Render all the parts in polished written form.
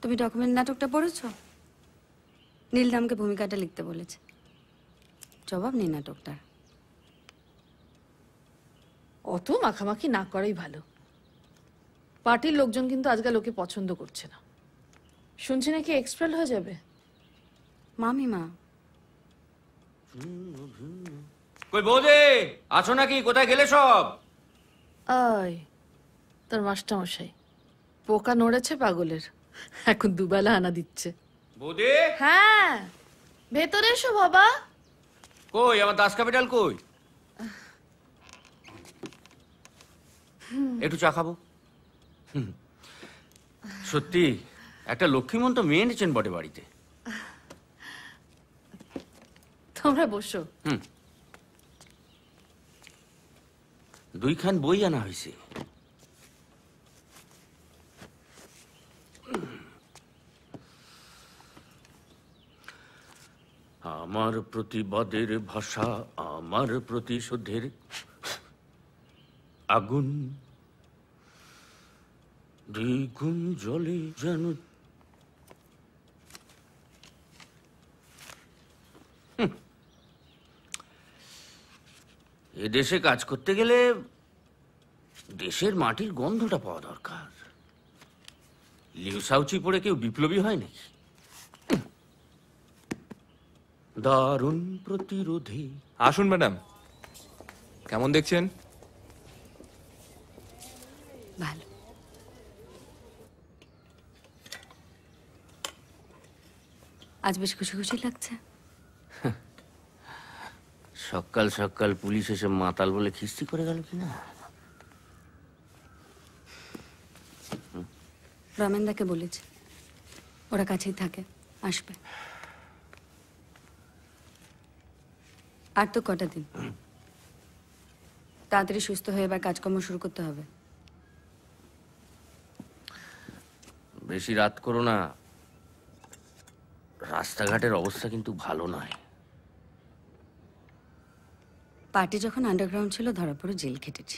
তুমি ডকুমেন্ট নাটকটা পড়েছো? নীলদামকে ভূমিকাটা লিখতে বলেছে। জবাব নেই নাটকটা। অত মাখামাখি না করাই ভালো। পার্টির লোকজন কিন্তু আজকাল ওকে পছন্দ করছে না। শুনছি নাকি এক্সপেল হয়ে যাবে। মামিমা, কই বৌদি, আছো নাকি? কোথায় গেলে সব? আয় তোর মাস্টারমশাই পোকা নড়েছে পাগলের, এখন দুবেলা আনা দিচ্ছে। বৌদি, হ্যাঁ ভেতরে এসো বাবা। কই আমার দাস ক্যাপিটাল কই? একটু চা খাবো। সত্যি একটা লক্ষ্মীমন্ত মেয়ে এনেছেন বটে বাড়িতে। তোমরা বসো। দুইখান বই আনা হয়েছে। আমার প্রতিবাদের ভাষা, আমার প্রতিশোধের আগুন, দ্বিগুণ জলে যেন। এ দেশে কাজ করতে গেলে দেশের মাটির গন্ধটা পাওয়া দরকার। লিউসাউচি পড়ে কেউ বিপ্লবী হয় নাকি? দারুণ প্রতিরোধী। আসুন ম্যাডাম, কেমন দেখছেন? ভালো। আজ বেশ খুশি খুশি লাগছে। সকাল সকাল পুলিশ এসে মাতাল বলে খিস্তি করে গেল কিনা। রমেনদাকে বলেছে ওরা কাছেই থাকে, আসবে। আর তো কটা দিন, তাড়াতাড়ি সুস্থ হয়ে এবার কাজকর্ম শুরু করতে হবে। বেশি রাত করো না, রাস্তাঘাটের অবস্থা কিন্তু ভালো নয়। পার্টি যখন আন্ডারগ্রাউন্ড ছিল ধরা পড়ে জেল খেটেছি।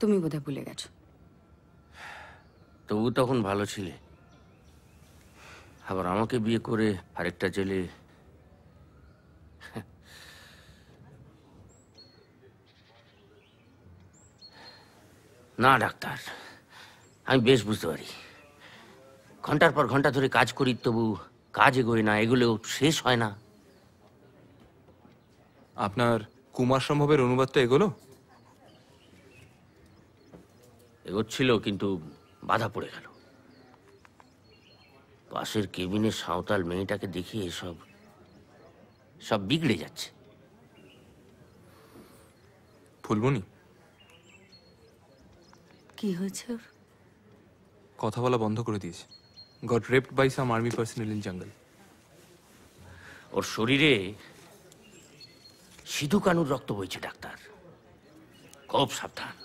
তুমি বোধহয় ভুলে গেছো। তবু তখন ভালো ছিলে, আবার আমাকে বিয়ে করে আরেকটা জেলে। না ডাক্তার, আমি বেশ বুঝতে পারি। ঘন্টার পর ঘন্টা ধরে কাজ করি, তবু কাজ এগোয় না, এগুলো শেষ হয় না। আপনার কুমার সম্ভবের অনুবাদটা এগোলো? এগোচ্ছিল, কিন্তু বাধা পড়ে গেল। পাশের কেবিনে সাঁওতাল মেয়েটাকে দেখিয়ে সব বিগড়ে যাচ্ছে। ফুলবনি, কি হয়েছে ওর? কথা বলা বন্ধ করে দিয়েছে। Got raped by some army personnel in jungle. ওর শরীরে সিধু কানুর রক্ত বইছে ডাক্তার, খুব সাবধান।